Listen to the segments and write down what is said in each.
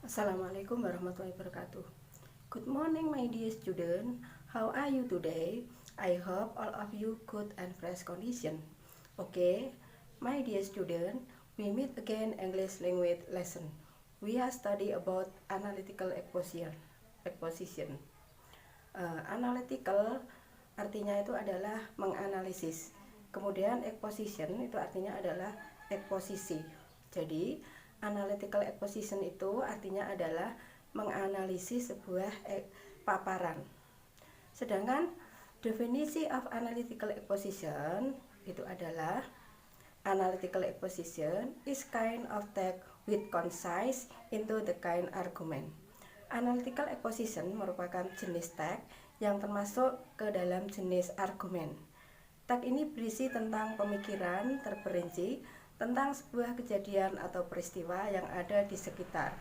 Assalamualaikum warahmatullahi wabarakatuh. Good morning, my dear student. How are you today? I hope all of you good and fresh condition. Okay, my dear student, we meet again English language lesson. We are study about analytical exposition. Analytical artinya itu adalah menganalisis. Kemudian exposition itu artinya adalah eksposisi. Jadi analytical exposition itu artinya adalah menganalisis sebuah paparan. Sedangkan definisi of analytical exposition itu adalah analytical exposition is kind of text with concise into the kind argument. Analytical exposition merupakan jenis teks yang termasuk ke dalam jenis argumen. Teks ini berisi tentang pemikiran terperinci tentang sebuah kejadian atau peristiwa yang ada di sekitar.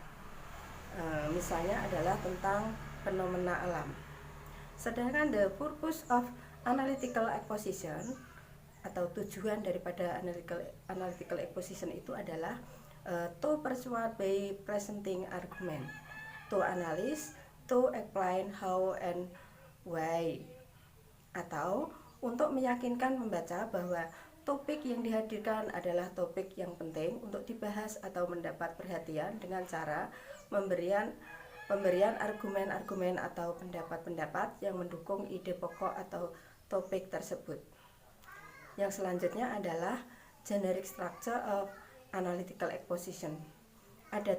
Misalnya adalah tentang fenomena alam. Sedangkan the purpose of analytical exposition atau tujuan daripada analytical exposition itu adalah to persuade by presenting argument, to analyze, to explain how and why, atau untuk meyakinkan pembaca bahwa topik yang dihadirkan adalah topik yang penting untuk dibahas atau mendapat perhatian dengan cara pemberian argumen-argumen atau pendapat-pendapat yang mendukung ide pokok atau topik tersebut. Yang selanjutnya adalah generic structure of analytical exposition. Ada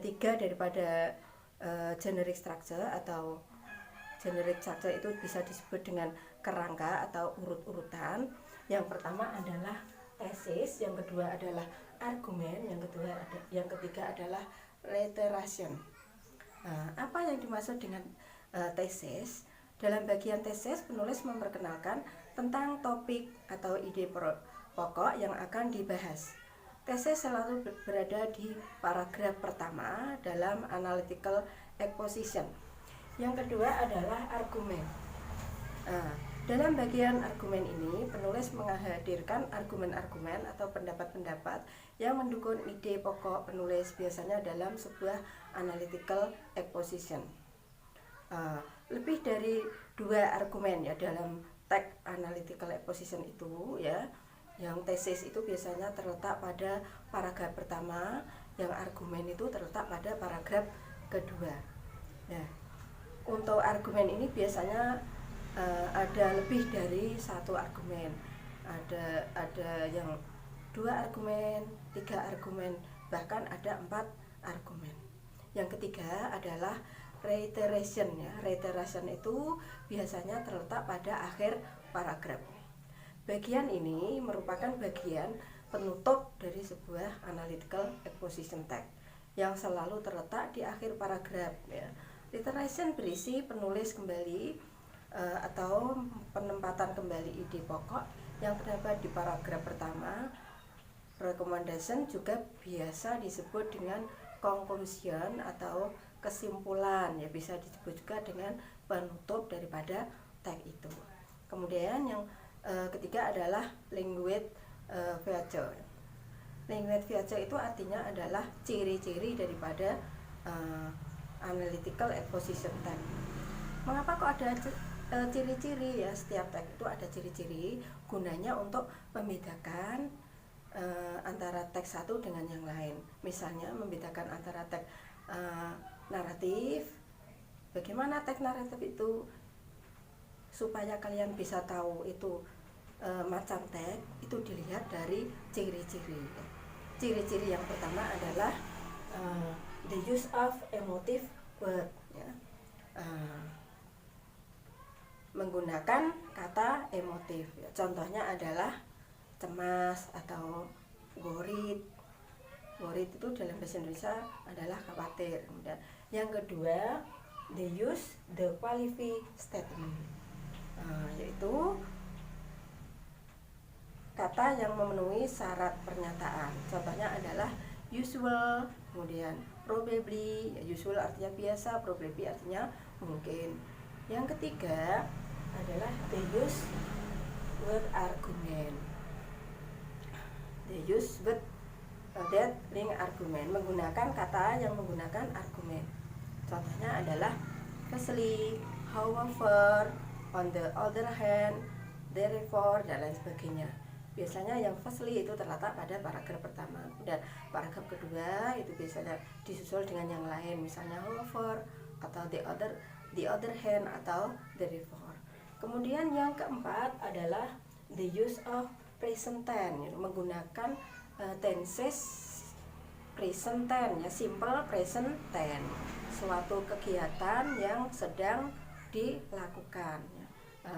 tiga daripada generic structure atau generic structure itu bisa disebut dengan kerangka atau urut-urutan. Yang pertama adalah tesis, yang kedua adalah argumen, yang ketiga adalah reiteration. Apa yang dimaksud dengan tesis? Dalam bagian tesis, penulis memperkenalkan tentang topik atau ide pokok yang akan dibahas. Tesis selalu berada di paragraf pertama dalam analytical exposition. Yang kedua adalah argumen. Dalam bagian argumen ini, penulis menghadirkan argumen-argumen atau pendapat-pendapat yang mendukung ide pokok penulis, biasanya dalam sebuah analytical exposition. Lebih dari 2 argumen ya dalam teks analytical exposition itu ya. Yang tesis itu biasanya terletak pada paragraf pertama, yang argumen itu terletak pada paragraf kedua. Nah, untuk argumen ini biasanya ada lebih dari 1 argumen. Ada yang 2 argumen, 3 argumen, bahkan ada 4 argumen. Yang ketiga adalah reiteration ya. Reiteration itu biasanya terletak pada akhir paragraf. Bagian ini merupakan bagian penutup dari sebuah analytical exposition text yang selalu terletak di akhir paragraf ya. Reiteration berisi penulis kembali atau penempatan kembali ide pokok yang terdapat di paragraf pertama. Recommendation juga biasa disebut dengan conclusion atau kesimpulan ya, bisa disebut juga dengan penutup daripada teks itu. Kemudian yang ketiga adalah language feature. Language feature itu artinya adalah ciri-ciri daripada analytical exposition text. Mengapa kok ada ciri-ciri ya? Setiap teks itu ada ciri-ciri, gunanya untuk membedakan antara teks satu dengan yang lain. Misalnya membedakan antara teks naratif. Bagaimana teks naratif itu? Supaya kalian bisa tahu itu macam teks, itu dilihat dari ciri-ciri. Ciri-ciri yang pertama adalah the use of emotive word ya. Menggunakan kata emotif ya. Contohnya adalah cemas atau worried. Worried itu dalam bahasa Indonesia adalah khawatir. Kemudian yang kedua, they use the qualifying statement, yaitu kata yang memenuhi syarat pernyataan. Contohnya adalah usual, kemudian probably. Usual artinya biasa, probably artinya mungkin. Yang ketiga adalah they use word argument. They use word that link argument, menggunakan kata yang menggunakan argumen. Contohnya adalah firstly, however, on the other hand, therefore, dan lain sebagainya. Biasanya yang firstly itu terletak pada paragraf pertama, dan paragraf kedua itu biasanya disusul dengan yang lain, misalnya however atau the other hand atau therefore. Kemudian yang keempat adalah the use of present tense, menggunakan tenses present tense, ya, simple present tense, suatu kegiatan yang sedang dilakukan.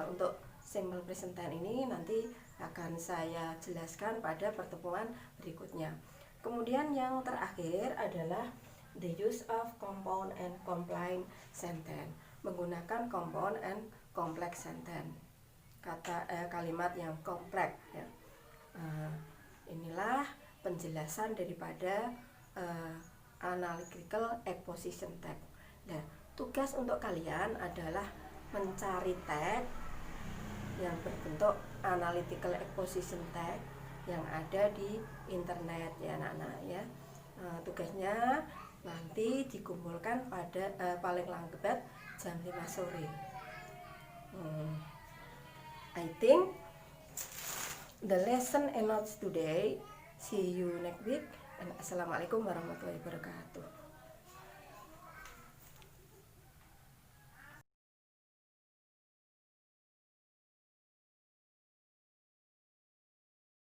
Untuk simple present tense ini nanti akan saya jelaskan pada pertemuan berikutnya. Kemudian yang terakhir adalah the use of compound and complex sentence, menggunakan compound and complex sentence, kalimat yang kompleks, ya. Inilah penjelasan daripada analytical exposition text. Nah, tugas untuk kalian adalah mencari teks yang berbentuk analytical exposition text yang ada di internet, ya anak-anak, ya. Tugasnya nanti dikumpulkan pada paling lambat jam 5 sore. I think the lesson enough today. See you next week, and assalamualaikum warahmatullahi wabarakatuh.